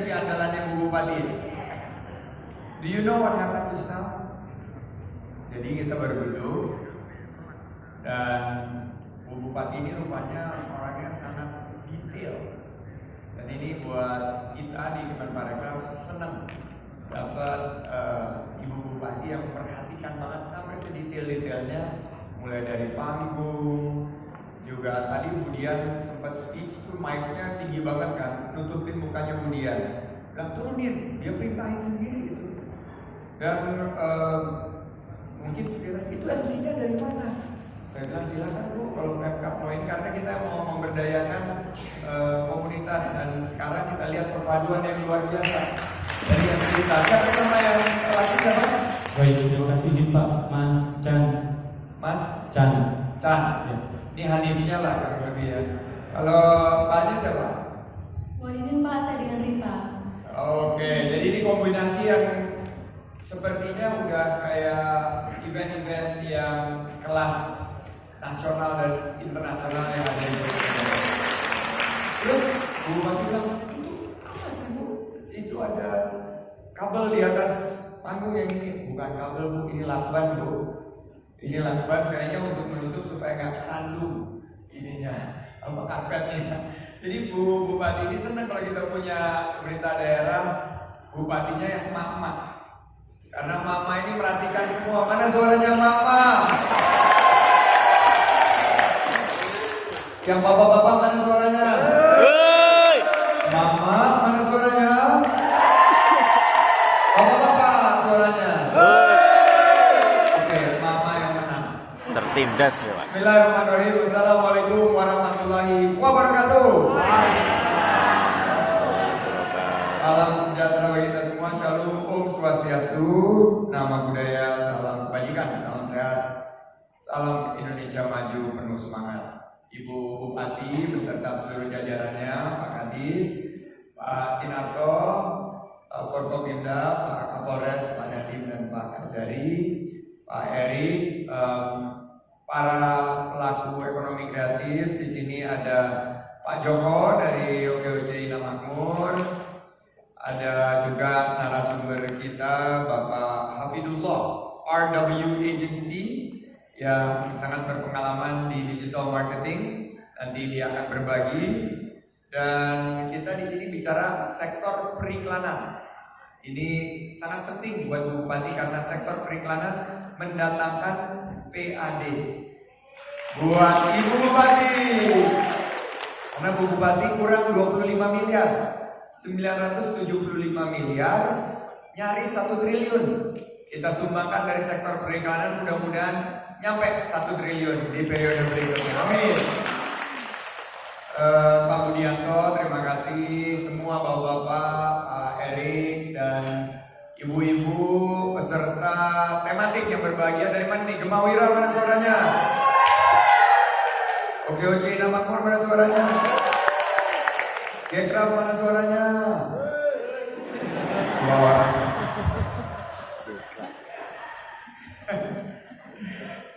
potensi andalannya Bu Bupati. Do you know what happened just now? Jadi kita baru duduk dan Bu Bupati ini rupanya orangnya sangat detail. Dan ini buat kita di Kemenparekraf senang dapat Ibu Bupati yang perhatikan banget sampai sedetail-detailnya, mulai dari panggung. Juga tadi Bu Dian sempat speech tuh mic-nya tinggi banget kan, nutupin mukanya Bu Dian. Bilang turunin, dia perintahin sendiri itu. Dan mungkin sekiranya itu MC-nya dari mana? Saya bilang silakan Bu, kalau Pemkab mau ini, karena kita mau memberdayakan komunitas dan sekarang kita lihat perpaduan yang luar biasa dari yang kita. Siapa nama yang laki siapa? Baik, terima kasih izin Pak, Mas Chan. Mas Chan. Chan. Ya. Ini Hanifnya lah kurang lebih ya. Kalau Paknya siapa? Mohon izin Pak, saya dengan Rita. Oke, jadi ini kombinasi yang sepertinya udah kayak event-event yang kelas nasional dan internasional yang ada di Indonesia. Terus Bu Bupati bilang, itu apa sih Bu? Itu ada kabel di atas panggung yang ini. Bukan kabel Bu, ini lakban Bu. Ini lakban kayaknya untuk menutup supaya nggak sandung ininya, apa karpetnya. Jadi Bu Bupati ini senang kalau kita punya pemerintah daerah, bupatinya yang emak-emak. Karena mama ini merhatikan semua. Mana suaranya mama? Yang bapak-bapak mana suaranya? Mama mana suaranya? Bapak-bapak suaranya? Oke, mama yang menang. Tertindas ya Pak. Bismillahirrahmanirrahim. Assalamualaikum warahmatullahi wabarakatuh. Salam sejahtera bagi kita semua. Shalom, Om Swastiastu, Nama Budaya, salam kebajikan, salam sehat, salam Indonesia maju penuh semangat. Ibu Bupati beserta seluruh jajarannya, Pak Kadis, Pak Sinarto, Pak Forkopimda, Pak Kapolres, Pak Nadiem dan Pak Kajari, Pak Erik, para pelaku ekonomi kreatif. Di sini ada Pak Joko dari OKOC Ina Makmur, ada juga narasumber kita Bapak Hafidullah RW Agency yang sangat berpengalaman di digital marketing. Nanti dia akan berbagi. Dan kita di sini bicara sektor periklanan. Ini sangat penting buat Bu Bupati karena sektor periklanan mendatangkan PAD buat Ibu Bupati. Karena Bu Bupati kurang 25 miliar, 975 miliar, nyaris 1 triliun. Kita sumbangkan dari sektor periklanan, mudah-mudahan nyampe 1 triliun di periode berikutnya. Amin. Pak Budianto, terima kasih semua bapak-bapak, Pak Erik dan ibu-ibu peserta tematik yang berbahagia. Dari mana nih? Gemawira mana suaranya? OKOC Ina Makmur mana suaranya? Gekraf mana suaranya? Dua orang.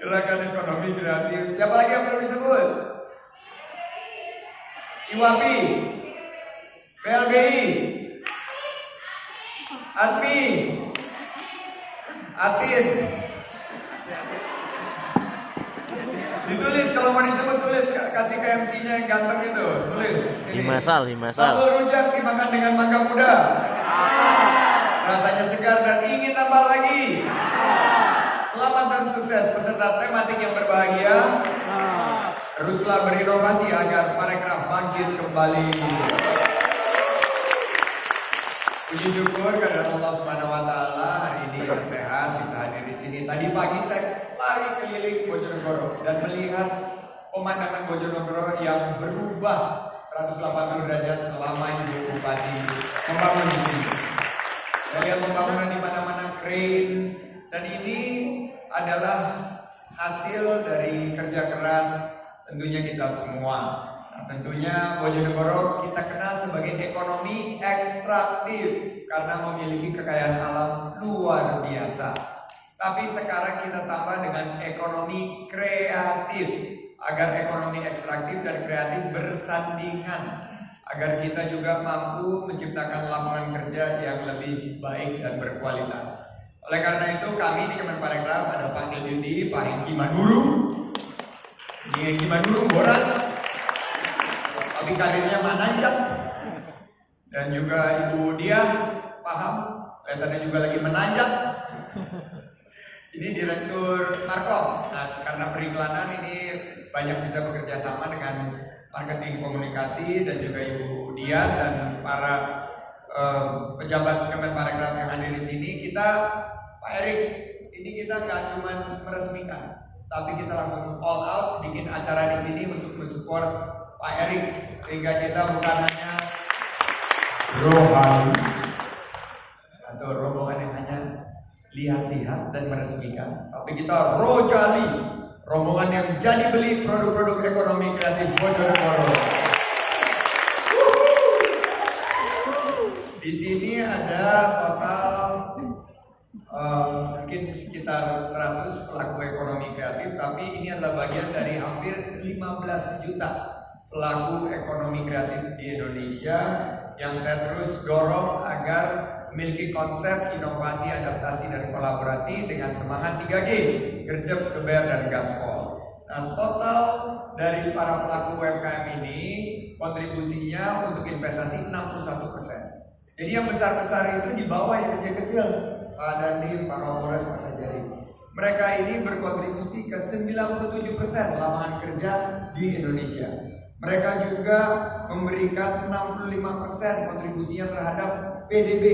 Gerakan ekonomi kreatif. Siapa lagi yang perlu disebut? IWAPI, PLBI, ATMI, ATIN. Ditulis kalau mau disebut, tulis, kasih ke MC-nya yang ganteng itu, tulis. Himasal. Sambal rujak dimakan dengan mangga muda. Rasanya segar dan ingin tambah lagi. Selamat dan sukses peserta tematik yang berbahagia. Teruslah berinovasi agar Parekraf bangkit kembali. Puji syukur kepada Allah Subhanahu wa taala hari ini sehat bisa hadir di sini. Tadi pagi saya lari keliling Bojonegoro dan melihat pemandangan Bojonegoro yang berubah 180 derajat selama Ibu Bupati membangun di sini. Saya lihat pembangunan di mana-mana keren, dan ini adalah hasil dari kerja keras tentunya kita semua. Nah, tentunya Bojonegoro kita kenal sebagai ekonomi ekstraktif karena memiliki kekayaan alam luar biasa. Tapi sekarang kita tambah dengan ekonomi kreatif agar ekonomi ekstraktif dan kreatif bersandingan. agar kita juga mampu menciptakan lapangan kerja yang lebih baik dan berkualitas. Oleh karena itu kami di Kemenparekraf ada Pak Deputi, Pak Hengki Manuru. Ini Hengki Manuru boras, tapi karirnya menanjak. Dan juga Ibu Dia paham, kelihatannya juga lagi menanjak. Ini Direktur Markom. Nah, karena periklanan ini banyak bisa bekerja sama dengan marketing komunikasi dan juga Ibu Dian dan para pejabat Kemenparekraf yang hadir di sini. Kita, Pak Erik, ini kita nggak cuma meresmikan, tapi kita langsung all out bikin acara di sini untuk mensupport Pak Erik, sehingga kita bukan hanya rohani atau rombongan yang hanya lihat-lihat dan meresmikan, tapi kita rojali, rombongan yang jadi beli produk-produk ekonomi kreatif Bojonegoro. Di sini ada total mungkin sekitar 100 pelaku ekonomi kreatif, tapi ini adalah bagian dari hampir 15 juta pelaku ekonomi kreatif di Indonesia yang saya terus dorong agar memiliki konsep inovasi, adaptasi, dan kolaborasi dengan semangat 3G, gercep, geber, dan gaspol. Nah, total dari para pelaku UMKM ini kontribusinya untuk investasi 61%. Jadi yang besar-besar itu di bawah yang kecil-kecil, Pak Dandim, Pak Kapolres, Pak Kajari. Mereka ini berkontribusi ke 97% lapangan kerja di Indonesia. Mereka juga memberikan 65% kontribusinya terhadap PDB.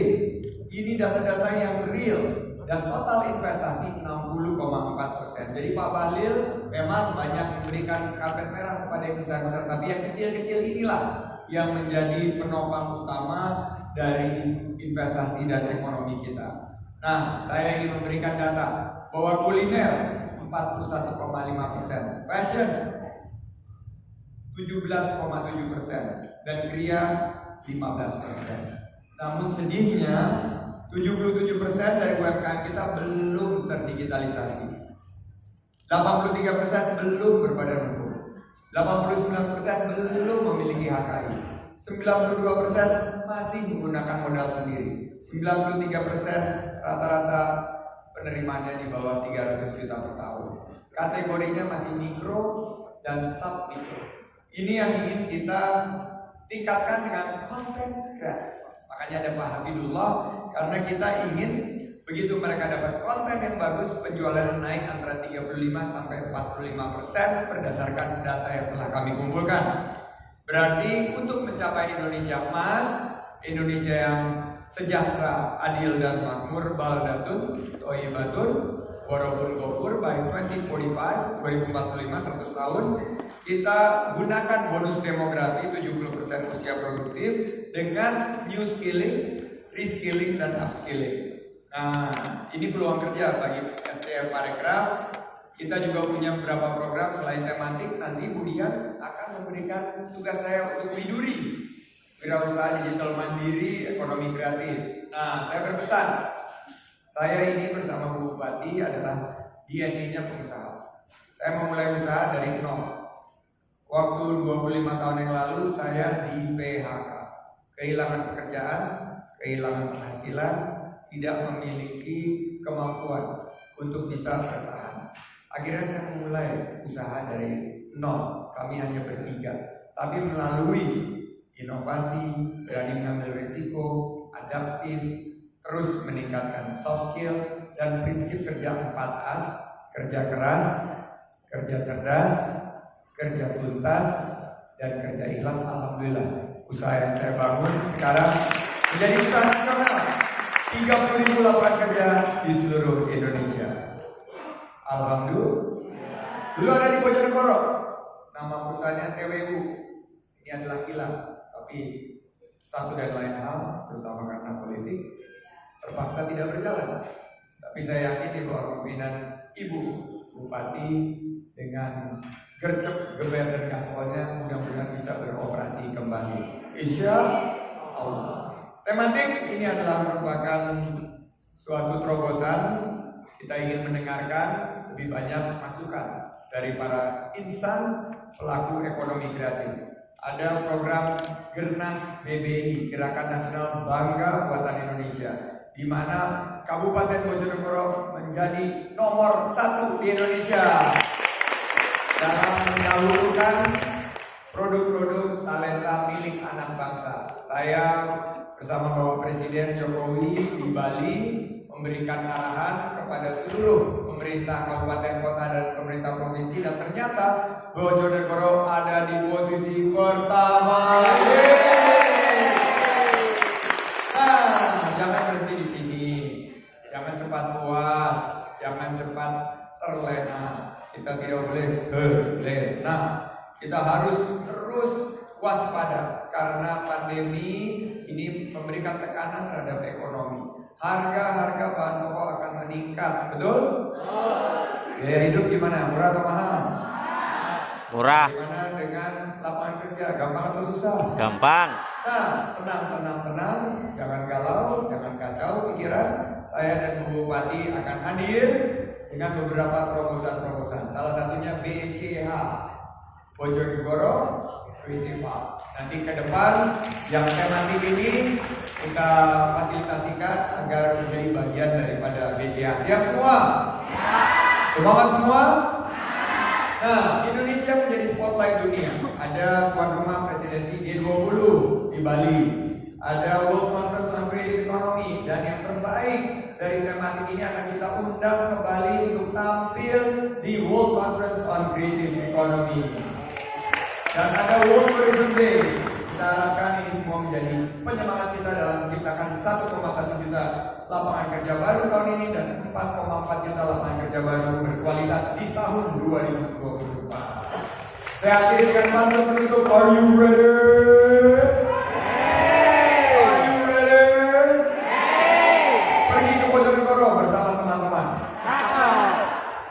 Ini data-data yang real dan total investasi 60,4%. Jadi Pak Bahlil memang banyak memberikan karpet merah kepada yang besar-besar, tapi yang kecil-kecil inilah yang menjadi penopang utama dari investasi dan ekonomi kita. Nah, saya ingin memberikan data bahwa kuliner 41,5%, fashion 17,7%, dan kriya 15%. Namun sedihnya 77% dari UMKM kita belum terdigitalisasi. 83% belum berbadan hukum. 89% belum memiliki HKI. 92% masih menggunakan modal sendiri. 93% rata-rata penerimaannya di bawah 300 juta per tahun. Kategorinya masih mikro dan sub mikro. Ini yang ingin kita tingkatkan dengan konten kreatif. Makanya ada Pak Habibullah, karena kita ingin begitu mereka dapat konten yang bagus, penjualan naik antara 35 sampai 45% berdasarkan data yang telah kami kumpulkan. Berarti untuk mencapai Indonesia Emas, Indonesia yang sejahtera, adil dan makmur, baldatun, toyibatun, warabun gofur by 2045, 2045, 100 tahun, kita gunakan bonus demografi 70% usia produktif dengan new skilling, reskilling, dan upskilling. Nah, ini peluang kerja bagi SDM Parekraf. Kita juga punya beberapa program selain tematik. Nanti Bu Dian akan memberikan tugas saya untuk widuri, wirausaha digital mandiri, ekonomi kreatif. Nah, saya berpesan, saya ini bersama Bu Bupati adalah DNA-nya pengusaha. Saya memulai usaha dari nol. Waktu 25 tahun yang lalu saya di PHK, kehilangan pekerjaan, kehilangan penghasilan, tidak memiliki kemampuan untuk bisa bertahan. Akhirnya saya memulai usaha dari nol. Kami hanya bertiga, tapi melalui inovasi, berani mengambil risiko, adaptif, terus meningkatkan soft skill dan prinsip kerja 4As, kerja keras, kerja cerdas, kerja tuntas, dan kerja ikhlas. Alhamdulillah, usaha yang saya bangun sekarang menjadi usaha nasional. 30.000 lapangan kerja di seluruh Indonesia. Alhamdulillah. Dulu ada di Bojonegoro, nama perusahaannya TWU. Ini adalah kilang, tapi satu dan lain hal, terutama karena politik, terpaksa tidak berjalan. Tapi saya yakin bahwa pimpinan Ibu Bupati dengan gercep, geber, dan gaspolnya mudah-mudahan bisa beroperasi kembali. Insya Allah. Tematik ini adalah merupakan suatu terobosan. Kita ingin mendengarkan lebih banyak masukan dari para insan pelaku ekonomi kreatif. ada program Gernas BBI, Gerakan Nasional Bangga Buatan Indonesia, di mana Kabupaten Bojonegoro menjadi nomor 1 di Indonesia dalam menyalurkan produk-produk talenta milik anak bangsa. Saya bersama Bapak Presiden Jokowi di Bali memberikan arahan kepada seluruh pemerintah kabupaten kota dan pemerintah provinsi, dan ternyata Bojonegoro ada di posisi pertama. Nah, jangan berhenti di sini, jangan cepat puas, jangan cepat terlena. Kita tidak boleh terlena. Kita harus terus waspada karena pandemi ini memberikan tekanan terhadap ekonomi. Harga-harga bahan pokok akan meningkat, betul? Biaya hidup gimana? Murah atau mahal? Murah. Gimana dengan lapangan kerja? Gampang atau susah? Gampang. Nah, tenang, jangan galau, jangan kacau pikiran. Saya dan Bu Bupati akan hadir dengan beberapa terobosan-terobosan. Salah satunya BCH, Bojonegoro Creative Hub. Nanti ke depan yang tematik ini kita fasilitasikan agar menjadi bagian daripada BCH. Siap semua? Semangat semua? Nah, Indonesia menjadi spotlight dunia. Ada tuan rumah presidensi G20 di Bali. Ada World Conference on Creative Economy, dan yang terbaik dari tematik ini akan kita undang ke Bali untuk tampil di World Conference on Creative Economy. Dan ada World Tourism Day. Kita harapkan ini semua menjadi penyemangat kita dalam menciptakan 1,1 juta lapangan kerja baru tahun ini dan 4,4 juta lapangan kerja baru berkualitas di tahun 2024. Saya akhiri dengan pantun penutup. Are you ready? Are you ready? Pergi ke Bojonegoro bersama teman-teman.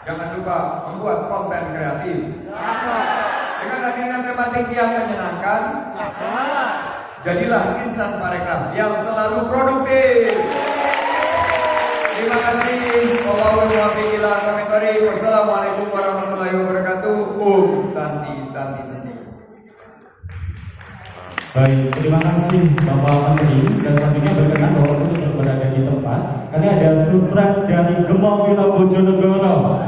Jangan lupa membuat konten kreatif. Dengan hadirnya tematik yang menyenangkan, jadilah insan parekraf yang selalu produktif. Terima kasih. Wassalamualaikum warahmatullahi wabarakatuh. Santi. Baik, terima kasih Bapak Menteri. Dan selanjutnya berkenan bahwa untuk berada di tempat, karena ada surprise dari Gemawira Bojonegoro.